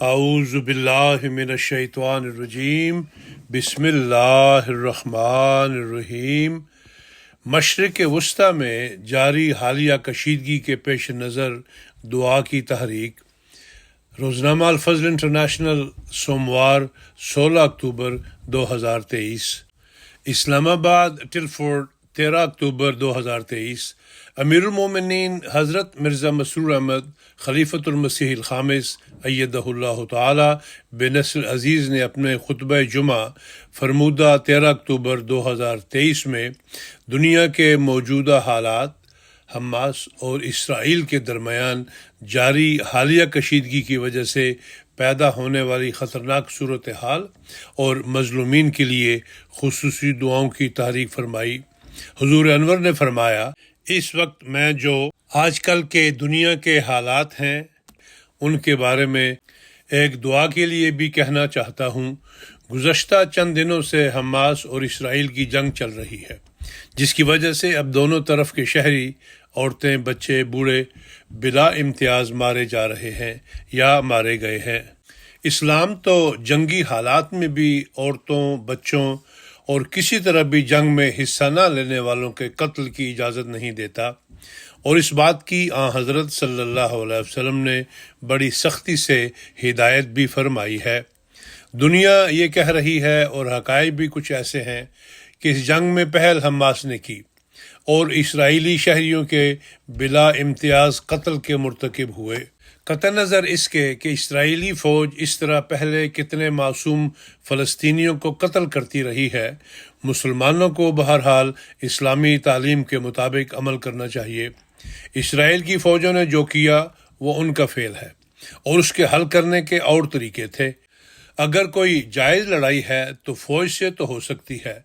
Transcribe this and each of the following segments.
اعوذ باللہ من الشیطان الرجیم بسم اللہ الرحمن الرحیم۔ مشرق وسطی میں جاری حالیہ کشیدگی کے پیش نظر دعا کی تحریک۔ روزنامہ الفضل انٹرنیشنل، سوموار 16 اکتوبر 2023۔ اسلام آباد، ٹلفورڈ، 13 اکتوبر 2023۔ امیر المومنین حضرت مرزا مسرور احمد خلیفۃ المسیح الخامس ایدہ اللہ تعالی بنصر عزیز نے اپنے خطبہ جمعہ فرمودہ 13 اکتوبر 2023 میں دنیا کے موجودہ حالات، حماس اور اسرائیل کے درمیان جاری حالیہ کشیدگی کی وجہ سے پیدا ہونے والی خطرناک صورتحال اور مظلومین کے لیے خصوصی دعاؤں کی تحریک فرمائی۔ حضور انور نے فرمایا، اس وقت میں جو آج کل کے دنیا کے حالات ہیں ان کے بارے میں ایک دعا کے لیے بھی کہنا چاہتا ہوں۔ گزشتہ چند دنوں سے حماس اور اسرائیل کی جنگ چل رہی ہے، جس کی وجہ سے اب دونوں طرف کے شہری، عورتیں، بچے، بوڑھے بلا امتیاز مارے جا رہے ہیں یا مارے گئے ہیں۔ اسلام تو جنگی حالات میں بھی عورتوں، بچوں اور کسی طرح بھی جنگ میں حصہ نہ لینے والوں کے قتل کی اجازت نہیں دیتا، اور اس بات کی آن حضرت صلی اللہ علیہ وسلم نے بڑی سختی سے ہدایت بھی فرمائی ہے۔ دنیا یہ کہہ رہی ہے اور حقائق بھی کچھ ایسے ہیں کہ اس جنگ میں پہل حماس نے کی اور اسرائیلی شہریوں کے بلا امتیاز قتل کے مرتکب ہوئے۔ قطع نظر اس کے کہ اسرائیلی فوج اس طرح پہلے کتنے معصوم فلسطینیوں کو قتل کرتی رہی ہے، مسلمانوں کو بہرحال اسلامی تعلیم کے مطابق عمل کرنا چاہیے۔ اسرائیل کی فوجوں نے جو کیا وہ ان کا فعل ہے، اور اس کے حل کرنے کے اور طریقے تھے۔ اگر کوئی جائز لڑائی ہے تو فوج سے تو ہو سکتی ہے،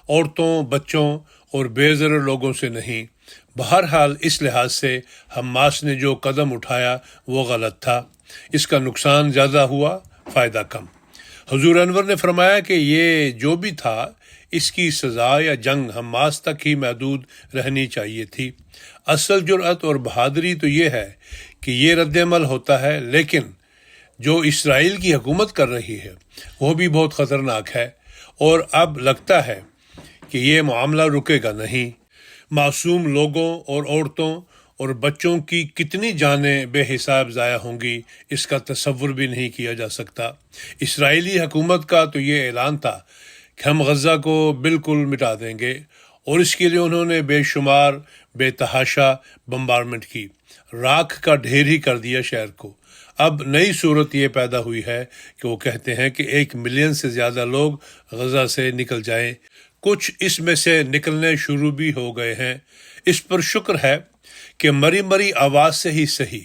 عورتوں، بچوں اور بے ضرر لوگوں سے نہیں۔ بہرحال اس لحاظ سے حماس نے جو قدم اٹھایا وہ غلط تھا، اس کا نقصان زیادہ ہوا، فائدہ کم۔ حضور انور نے فرمایا کہ یہ جو بھی تھا اس کی سزا یا جنگ حماس تک ہی محدود رہنی چاہیے تھی۔ اصل جرأت اور بہادری تو یہ ہے کہ یہ رد عمل ہوتا ہے، لیکن جو اسرائیل کی حکومت کر رہی ہے وہ بھی بہت خطرناک ہے، اور اب لگتا ہے کہ یہ معاملہ رکے گا نہیں۔ معصوم لوگوں اور عورتوں اور بچوں کی کتنی جانیں بے حساب ضائع ہوں گی، اس کا تصور بھی نہیں کیا جا سکتا۔ اسرائیلی حکومت کا تو یہ اعلان تھا کہ ہم غزہ کو بالکل مٹا دیں گے، اور اس کے لیے انہوں نے بے شمار بے تحاشا بمبارمنٹ کی، راکھ کا ڈھیر ہی کر دیا شہر کو۔ اب نئی صورت یہ پیدا ہوئی ہے کہ وہ کہتے ہیں کہ 1 ملین سے زیادہ لوگ غزہ سے نکل جائیں۔ کچھ اس میں سے نکلنے شروع بھی ہو گئے ہیں۔ اس پر شکر ہے کہ مری مری آواز سے ہی صحیح،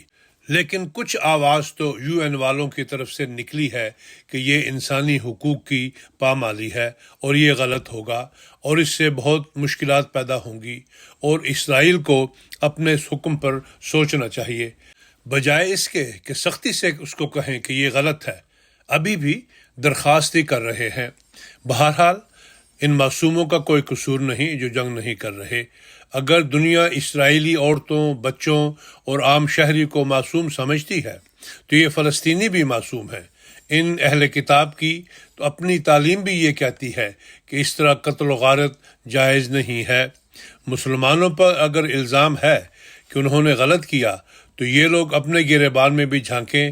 لیکن کچھ آواز تو UN والوں کی طرف سے نکلی ہے کہ یہ انسانی حقوق کی پامالی ہے اور یہ غلط ہوگا، اور اس سے بہت مشکلات پیدا ہوں گی، اور اسرائیل کو اپنے اس حکم پر سوچنا چاہیے، بجائے اس کے کہ سختی سے اس کو کہیں کہ یہ غلط ہے۔ ابھی بھی درخواست ہی کر رہے ہیں۔ بہرحال ان معصوموں کا کوئی قصور نہیں جو جنگ نہیں کر رہے۔ اگر دنیا اسرائیلی عورتوں، بچوں اور عام شہری کو معصوم سمجھتی ہے تو یہ فلسطینی بھی معصوم ہیں۔ ان اہل کتاب کی تو اپنی تعلیم بھی یہ کہتی ہے کہ اس طرح قتل و غارت جائز نہیں ہے۔ مسلمانوں پر اگر الزام ہے کہ انہوں نے غلط کیا تو یہ لوگ اپنے گریبان میں بھی جھانکیں۔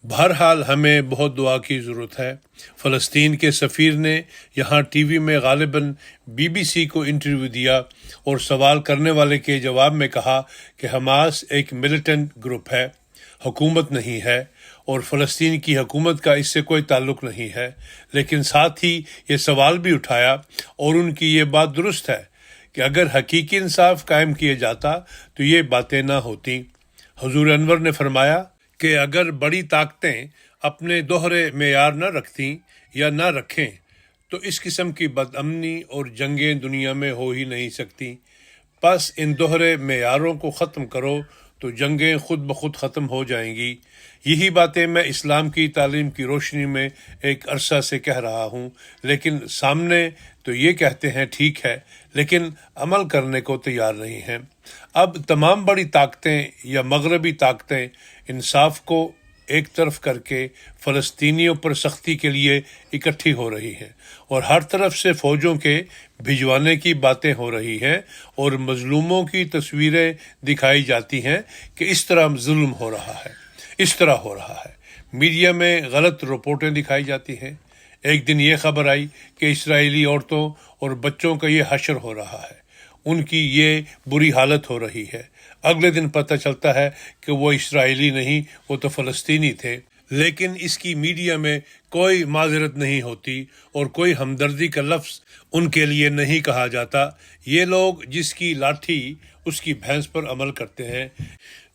بہرحال ہمیں بہت دعا کی ضرورت ہے۔ فلسطین کے سفیر نے یہاں ٹی وی میں غالباً BBC کو انٹرویو دیا اور سوال کرنے والے کے جواب میں کہا کہ حماس ایک ملیٹنٹ گروپ ہے، حکومت نہیں ہے، اور فلسطین کی حکومت کا اس سے کوئی تعلق نہیں ہے، لیکن ساتھ ہی یہ سوال بھی اٹھایا، اور ان کی یہ بات درست ہے کہ اگر حقیقی انصاف قائم کیا جاتا تو یہ باتیں نہ ہوتیں۔ حضور انور نے فرمایا کہ اگر بڑی طاقتیں اپنے دوہرے معیار نہ رکھتیں یا نہ رکھیں تو اس قسم کی بد امنی اور جنگیں دنیا میں ہو ہی نہیں سکتی۔ پس ان دوہرے معیاروں کو ختم کرو تو جنگیں خود بخود ختم ہو جائیں گی۔ یہی باتیں میں اسلام کی تعلیم کی روشنی میں ایک عرصہ سے کہہ رہا ہوں، لیکن سامنے تو یہ کہتے ہیں ٹھیک ہے، لیکن عمل کرنے کو تیار نہیں ہیں۔ اب تمام بڑی طاقتیں یا مغربی طاقتیں انصاف کو ایک طرف کر کے فلسطینیوں پر سختی کے لیے اکٹھی ہو رہی ہیں اور ہر طرف سے فوجوں کے بھجوانے کی باتیں ہو رہی ہیں اور مظلوموں کی تصویریں دکھائی جاتی ہیں کہ اس طرح ظلم ہو رہا ہے، اس طرح ہو رہا ہے۔ میڈیا میں غلط رپورٹیں دکھائی جاتی ہیں۔ ایک دن یہ خبر آئی کہ اسرائیلی عورتوں اور بچوں کا یہ حشر ہو رہا ہے، ان کی یہ بری حالت ہو رہی ہے۔ اگلے دن پتہ چلتا ہے کہ وہ اسرائیلی نہیں، وہ تو فلسطینی تھے، لیکن اس کی میڈیا میں کوئی معذرت نہیں ہوتی اور کوئی ہمدردی کا لفظ ان کے لیے نہیں کہا جاتا۔ یہ لوگ جس کی لاٹھی اس کی بھینس پر عمل کرتے ہیں،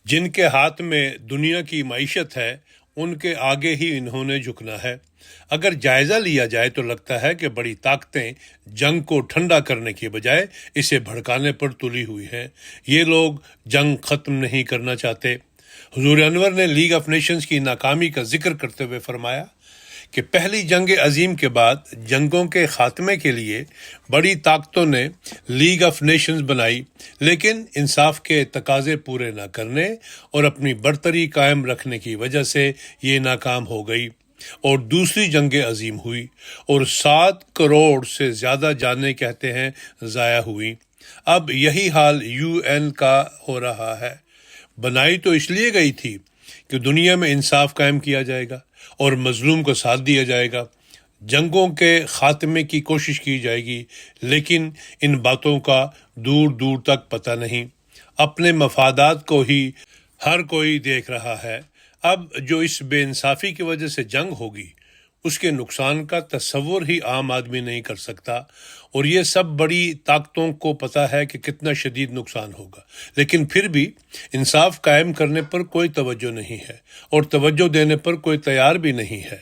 جن کے ہاتھ میں دنیا کی معیشت ہے، ان کے آگے ہی انہوں نے جھکنا ہے۔ اگر جائزہ لیا جائے تو لگتا ہے کہ بڑی طاقتیں جنگ کو ٹھنڈا کرنے کے بجائے اسے بھڑکانے پر تلی ہوئی ہیں۔ یہ لوگ جنگ ختم نہیں کرنا چاہتے۔ حضور انور نے لیگ آف نیشنز کی ناکامی کا ذکر کرتے ہوئے فرمایا کہ پہلی جنگ عظیم کے بعد جنگوں کے خاتمے کے لیے بڑی طاقتوں نے لیگ آف نیشنز بنائی، لیکن انصاف کے تقاضے پورے نہ کرنے اور اپنی برتری قائم رکھنے کی وجہ سے یہ ناکام ہو گئی اور دوسری جنگ عظیم ہوئی اور 7 کروڑ سے زیادہ جانیں کہتے ہیں ضائع ہوئی۔ اب یہی حال UN کا ہو رہا ہے۔ بنائی تو اس لیے گئی تھی کہ دنیا میں انصاف قائم کیا جائے گا اور مظلوم کو ساتھ دیا جائے گا، جنگوں کے خاتمے کی کوشش کی جائے گی، لیکن ان باتوں کا دور دور تک پتہ نہیں۔ اپنے مفادات کو ہی ہر کوئی دیکھ رہا ہے۔ اب جو اس بے انصافی کی وجہ سے جنگ ہوگی، اس کے نقصان کا تصور ہی عام آدمی نہیں کر سکتا، اور یہ سب بڑی طاقتوں کو پتہ ہے کہ کتنا شدید نقصان ہوگا، لیکن پھر بھی انصاف قائم کرنے پر کوئی توجہ نہیں ہے اور توجہ دینے پر کوئی تیار بھی نہیں ہے۔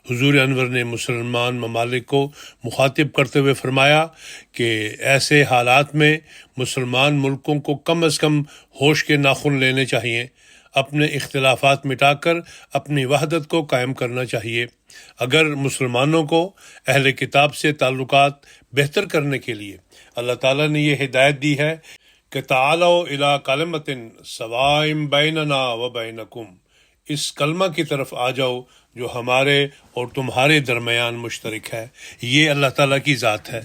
حضور انور نے مسلمان ممالک کو مخاطب کرتے ہوئے فرمایا کہ ایسے حالات میں مسلمان ملکوں کو کم از کم ہوش کے ناخن لینے چاہیے، اپنے اختلافات مٹا کر اپنی وحدت کو قائم کرنا چاہیے۔ اگر مسلمانوں کو اہل کتاب سے تعلقات بہتر کرنے کے لیے اللہ تعالیٰ نے یہ ہدایت دی ہے کہ تعالوا الی کلمۃ سواء بیننا و بینکم، اس کلمہ کی طرف آ جاؤ جو ہمارے اور تمہارے درمیان مشترک ہے۔ یہ اللہ تعالیٰ کی ذات ہے۔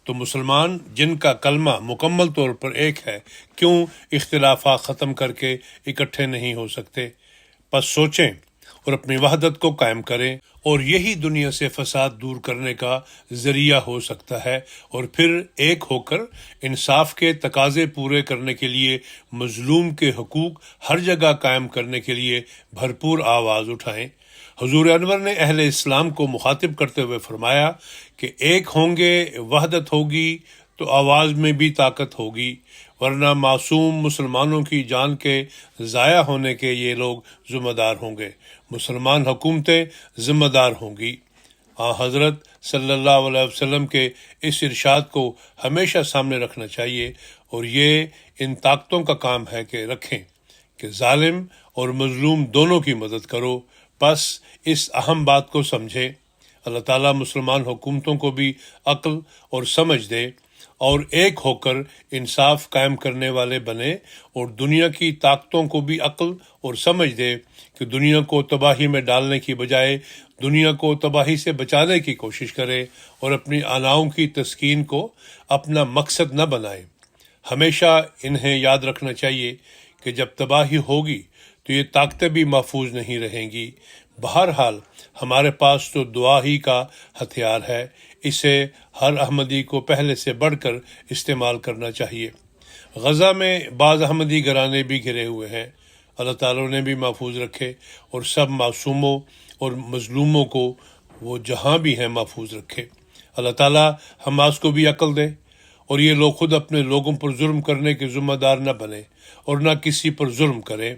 تو مسلمان جن کا کلمہ مکمل طور پر ایک ہے، کیوں اختلافات ختم کر کے اکٹھے نہیں ہو سکتے؟ پس سوچیں اور اپنی وحدت کو قائم کریں، اور یہی دنیا سے فساد دور کرنے کا ذریعہ ہو سکتا ہے، اور پھر ایک ہو کر انصاف کے تقاضے پورے کرنے کے لیے مظلوم کے حقوق ہر جگہ قائم کرنے کے لیے بھرپور آواز اٹھائیں۔ حضور انور نے اہل اسلام کو مخاطب کرتے ہوئے فرمایا کہ ایک ہوں گے، وحدت ہوگی تو آواز میں بھی طاقت ہوگی، ورنہ معصوم مسلمانوں کی جان کے ضائع ہونے کے یہ لوگ ذمہ دار ہوں گے، مسلمان حکومتیں ذمہ دار ہوں گی۔ حضرت صلی اللہ علیہ وسلم کے اس ارشاد کو ہمیشہ سامنے رکھنا چاہیے، اور یہ ان طاقتوں کا کام ہے کہ رکھیں کہ ظالم اور مظلوم دونوں کی مدد کرو۔ پس اس اہم بات کو سمجھیں، اللہ تعالیٰ مسلمان حکومتوں کو بھی عقل اور سمجھ دے اور ایک ہو کر انصاف قائم کرنے والے بنے، اور دنیا کی طاقتوں کو بھی عقل اور سمجھ دے کہ دنیا کو تباہی میں ڈالنے کی بجائے دنیا کو تباہی سے بچانے کی کوشش کرے اور اپنی آناؤں کی تسکین کو اپنا مقصد نہ بنائے۔ ہمیشہ انہیں یاد رکھنا چاہیے کہ جب تباہی ہوگی تو یہ طاقتیں بھی محفوظ نہیں رہیں گی۔ بہرحال ہمارے پاس تو دعا ہی کا ہتھیار ہے، اسے ہر احمدی کو پہلے سے بڑھ کر استعمال کرنا چاہیے۔ غزہ میں بعض احمدی گھرانے بھی گھرے ہوئے ہیں، اللہ تعالیٰ نے بھی محفوظ رکھے، اور سب معصوموں اور مظلوموں کو وہ جہاں بھی ہیں محفوظ رکھے۔ اللہ تعالیٰ حماس کو بھی عقل دے، اور یہ لوگ خود اپنے لوگوں پر ظلم کرنے کے ذمہ دار نہ بنے اور نہ کسی پر ظلم کرے۔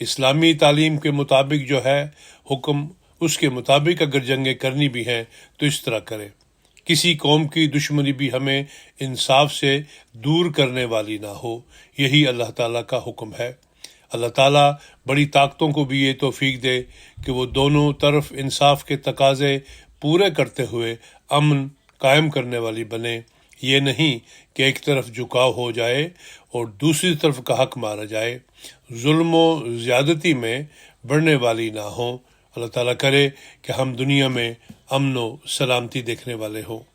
اسلامی تعلیم کے مطابق جو ہے حکم، اس کے مطابق اگر جنگیں کرنی بھی ہیں تو اس طرح کریں۔ کسی قوم کی دشمنی بھی ہمیں انصاف سے دور کرنے والی نہ ہو، یہی اللہ تعالیٰ کا حکم ہے۔ اللہ تعالیٰ بڑی طاقتوں کو بھی یہ توفیق دے کہ وہ دونوں طرف انصاف کے تقاضے پورے کرتے ہوئے امن قائم کرنے والی بنے، یہ نہیں کہ ایک طرف جھکاؤ ہو جائے اور دوسری طرف کا حق مارا جائے۔ ظلم و زیادتی میں بڑھنے والی نہ ہوں۔ اللہ تعالیٰ کرے کہ ہم دنیا میں امن و سلامتی دیکھنے والے ہوں۔